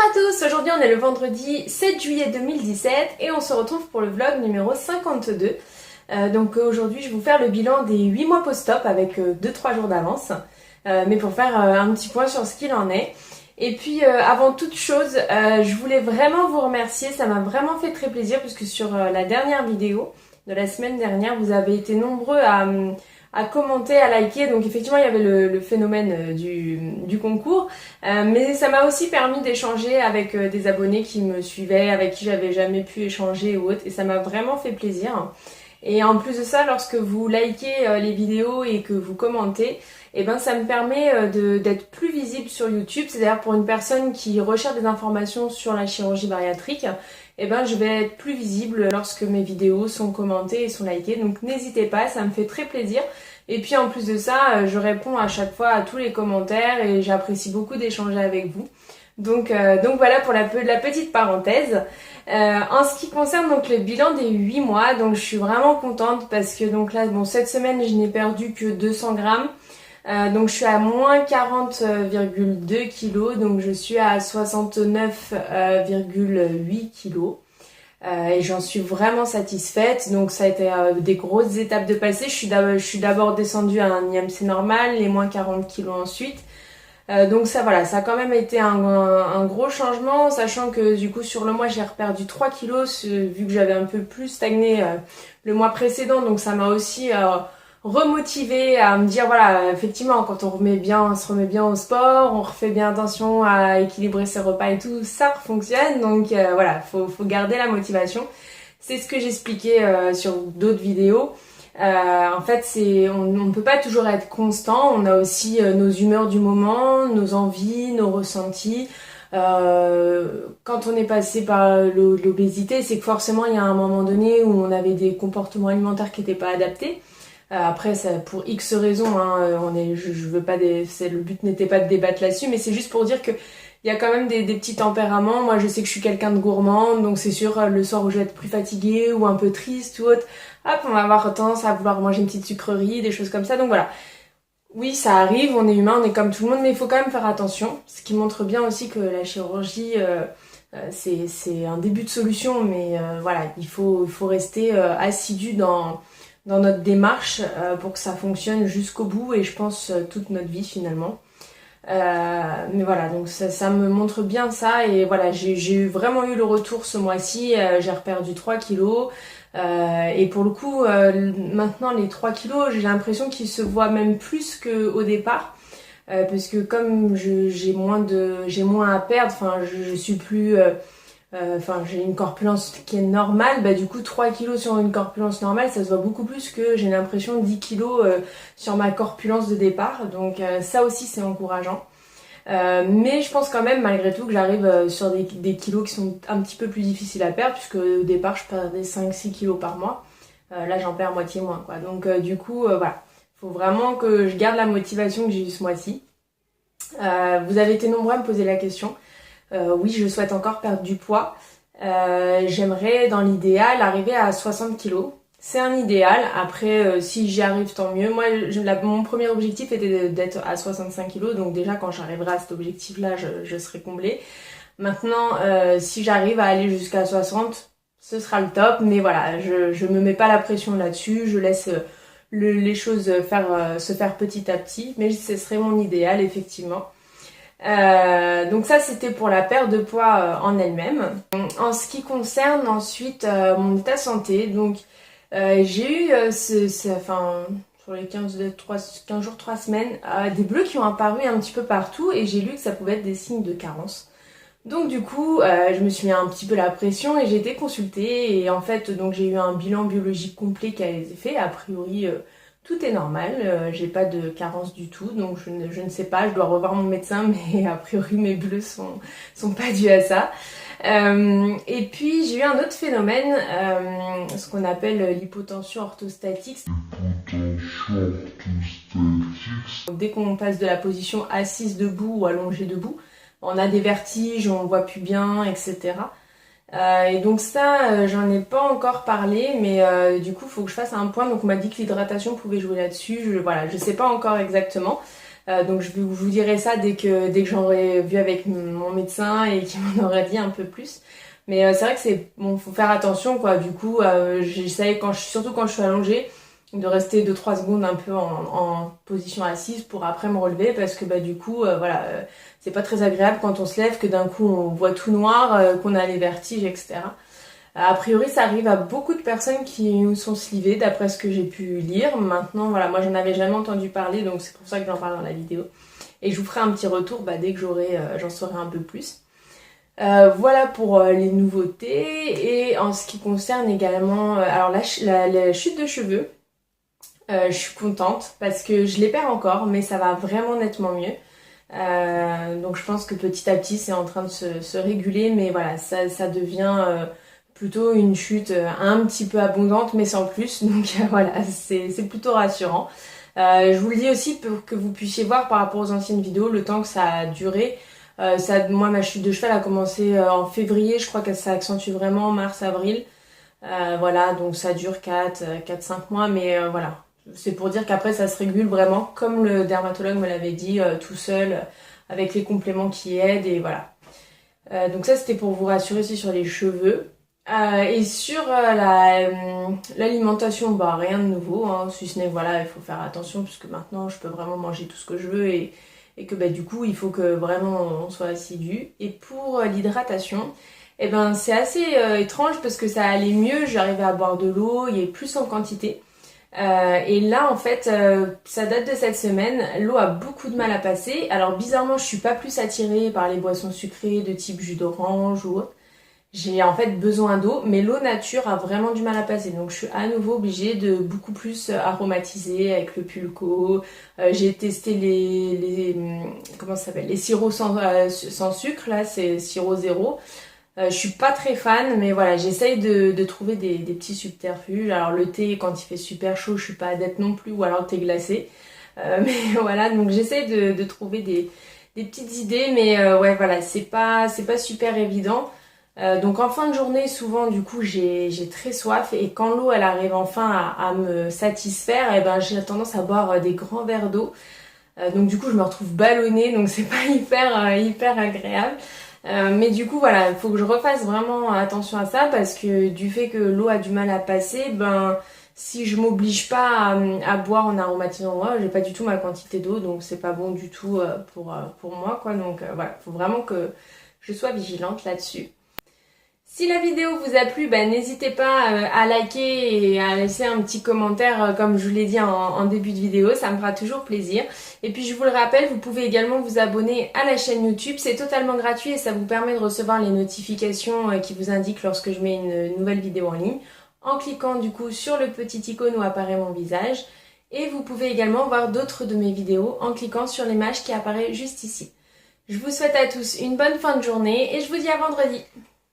à tous, aujourd'hui on est le vendredi 7 juillet 2017 et on se retrouve pour le vlog numéro 52. Donc aujourd'hui je vais vous faire le bilan des 8 mois post-op avec 2-3 jours d'avance, mais pour faire un petit point sur ce qu'il en est. Et puis avant toute chose, je voulais vraiment vous remercier, ça m'a vraiment fait très plaisir puisque sur la dernière vidéo de la semaine dernière, vous avez été nombreux à commenter, à liker. Donc effectivement il y avait le phénomène du concours, mais ça m'a aussi permis d'échanger avec des abonnés qui me suivaient, avec qui j'avais jamais pu échanger ou autre, et ça m'a vraiment fait plaisir. Et en plus de ça, lorsque vous likez les vidéos et que vous commentez, et ben ça me permet d'être plus visible sur YouTube. C'est-à-dire pour une personne qui recherche des informations sur la chirurgie bariatrique, et ben je vais être plus visible lorsque mes vidéos sont commentées et sont likées. Donc n'hésitez pas, ça me fait très plaisir. Et puis en plus de ça, je réponds à chaque fois à tous les commentaires et j'apprécie beaucoup d'échanger avec vous. Donc voilà pour la petite parenthèse. En ce qui concerne donc le bilan des 8 mois, donc je suis vraiment contente parce que donc là, bon, cette semaine je n'ai perdu que 200 grammes. Donc je suis à moins 40,2 kg, donc je suis à 69,8 kg. Et j'en suis vraiment satisfaite. Donc ça a été des grosses étapes de passer. Je suis d'abord descendue à un IMC normal, les moins 40 kg ensuite. Donc ça voilà, ça a quand même été un gros changement, sachant que du coup sur le mois j'ai reperdu 3 kilos vu que j'avais un peu plus stagné le mois précédent. Donc ça m'a aussi remotivée à me dire voilà, effectivement quand on se remet bien au sport, on refait bien attention à équilibrer ses repas et tout, ça fonctionne. Donc voilà, faut garder la motivation. C'est ce que j'expliquais sur d'autres vidéos. En fait, on ne peut pas toujours être constant. On a aussi nos humeurs du moment, nos envies, nos ressentis. Quand on est passé par l'obésité, c'est que forcément il y a un moment donné où on avait des comportements alimentaires qui n'étaient pas adaptés. Après, ça, pour X raisons, hein, je veux pas le but n'était pas de débattre là-dessus, mais c'est juste pour dire que il y a quand même des petits tempéraments. Moi, je sais que je suis quelqu'un de gourmand, donc c'est sûr, le soir où je vais être plus fatiguée ou un peu triste ou autre, hop, on va avoir tendance à vouloir manger une petite sucrerie, des choses comme ça. Donc voilà. Oui, ça arrive, on est humain, on est comme tout le monde, mais il faut quand même faire attention. Ce qui montre bien aussi que la chirurgie, c'est un début de solution, mais voilà, il faut rester assidu dans notre démarche pour que ça fonctionne jusqu'au bout, et je pense toute notre vie finalement. Mais voilà, donc ça me montre bien ça, et voilà, j'ai vraiment eu le retour ce mois-ci. J'ai reperdu 3 kilos, et pour le coup maintenant les 3 kilos j'ai l'impression qu'ils se voient même plus qu'au départ, parce que comme j'ai moins à perdre, enfin je suis plus j'ai une corpulence qui est normale, bah du coup 3 kilos sur une corpulence normale, ça se voit beaucoup plus que j'ai l'impression 10 kilos sur ma corpulence de départ. Donc ça aussi c'est encourageant. Mais je pense quand même malgré tout que j'arrive sur des kilos qui sont un petit peu plus difficiles à perdre, puisque au départ je perdais 5-6 kilos par mois. Là j'en perds moitié moins quoi. Donc du coup voilà, faut vraiment que je garde la motivation que j'ai eue ce mois-ci. Vous avez été nombreux à me poser la question. Oui, je souhaite encore perdre du poids. J'aimerais dans l'idéal arriver à 60 kg. C'est un idéal. Après, si j'y arrive, tant mieux. Moi, mon premier objectif était d'être à 65 kg. Donc déjà, quand j'arriverai à cet objectif-là, je serai comblée. Maintenant, si j'arrive à aller jusqu'à 60, ce sera le top. Mais voilà, je me mets pas la pression là-dessus. Je laisse les choses se faire petit à petit. Mais ce serait mon idéal, effectivement. Donc ça c'était pour la perte de poids en elle-même. En ce qui concerne ensuite mon état de santé, donc j'ai eu sur les 15 jours, 3 semaines, des bleus qui ont apparu un petit peu partout, et j'ai lu que ça pouvait être des signes de carence. Donc du coup je me suis mis un petit peu la pression et j'ai été consultée, et en fait donc j'ai eu un bilan biologique complet qui a été fait. A priori tout est normal, j'ai pas de carence du tout, donc je ne sais pas, je dois revoir mon médecin, mais a priori mes bleus sont pas dus à ça. Et puis j'ai eu un autre phénomène, ce qu'on appelle l'hypotension orthostatique. Dès qu'on passe de la position assise debout ou allongée debout, on a des vertiges, on voit plus bien, etc. Et donc ça, j'en ai pas encore parlé, mais du coup, il faut que je fasse un point. Donc on m'a dit que l'hydratation pouvait jouer là-dessus. Voilà, je sais pas encore exactement. Donc je vous dirai ça dès que j'aurai vu avec mon médecin et qu'il m'en aurait dit un peu plus. Mais c'est vrai que c'est bon, faut faire attention quoi. Du coup, j'essaye surtout quand je suis allongée, de rester 2-3 secondes un peu en position assise pour après me relever parce que du coup, voilà, c'est pas très agréable quand on se lève que d'un coup on voit tout noir, qu'on a les vertiges, etc. A priori, ça arrive à beaucoup de personnes qui sont slivées, d'après ce que j'ai pu lire. Maintenant, voilà, moi j'en avais jamais entendu parler, donc c'est pour ça que j'en parle dans la vidéo. Et je vous ferai un petit retour dès que j'en saurai un peu plus. Voilà pour les nouveautés. Et en ce qui concerne également alors la chute de cheveux, je suis contente parce que je les perds encore, mais ça va vraiment nettement mieux. Donc je pense que petit à petit c'est en train de se réguler, mais voilà, ça devient plutôt une chute un petit peu abondante, mais sans plus. Donc voilà, c'est plutôt rassurant. Je vous le dis aussi pour que vous puissiez voir par rapport aux anciennes vidéos le temps que ça a duré. Moi, ma chute de cheval a commencé en février, je crois que ça accentue vraiment en mars-avril. Voilà, donc ça dure 4-5 mois, mais voilà. C'est pour dire qu'après ça se régule vraiment, comme le dermatologue me l'avait dit, tout seul, avec les compléments qui aident, et voilà. Donc ça, c'était pour vous rassurer aussi sur les cheveux. Et sur l'alimentation, rien de nouveau, hein, si ce n'est, voilà, il faut faire attention, puisque maintenant, je peux vraiment manger tout ce que je veux, et que du coup, il faut que vraiment on soit assidu. Et pour l'hydratation, c'est assez étrange, parce que ça allait mieux, j'arrivais à boire de l'eau, il y avait plus en quantité. Et là en fait ça date de cette semaine, l'eau a beaucoup de mal à passer. Alors bizarrement je suis pas plus attirée par les boissons sucrées de type jus d'orange ou autre. J'ai en fait besoin d'eau, mais l'eau nature a vraiment du mal à passer. Donc je suis à nouveau obligée de beaucoup plus aromatiser avec le pulco. J'ai testé comment ça s'appelle, les sirops sans sucre, là c'est sirop zéro. Je suis pas très fan, mais voilà, j'essaye de trouver des petits subterfuges. Alors le thé, quand il fait super chaud, je suis pas adepte non plus, ou alors le thé glacé. Mais voilà, donc j'essaye de trouver des petites idées, mais ouais, voilà, c'est pas super évident. Donc en fin de journée, souvent, du coup, j'ai très soif, et quand l'eau, elle arrive enfin à me satisfaire, j'ai tendance à boire des grands verres d'eau. Donc du coup, je me retrouve ballonnée, donc c'est pas hyper agréable. Mais du coup voilà, il faut que je refasse vraiment attention à ça, parce que du fait que l'eau a du mal à passer, si je m'oblige pas à boire en aromatisant, j'ai pas du tout ma quantité d'eau, donc c'est pas bon du tout pour moi quoi. Donc voilà, faut vraiment que je sois vigilante là-dessus. Si la vidéo vous a plu, n'hésitez pas à liker et à laisser un petit commentaire comme je vous l'ai dit en début de vidéo, ça me fera toujours plaisir. Et puis je vous le rappelle, vous pouvez également vous abonner à la chaîne YouTube, c'est totalement gratuit et ça vous permet de recevoir les notifications qui vous indiquent lorsque je mets une nouvelle vidéo en ligne, en cliquant du coup sur le petit icône où apparaît mon visage. Et vous pouvez également voir d'autres de mes vidéos en cliquant sur l'image qui apparaît juste ici. Je vous souhaite à tous une bonne fin de journée et je vous dis à vendredi.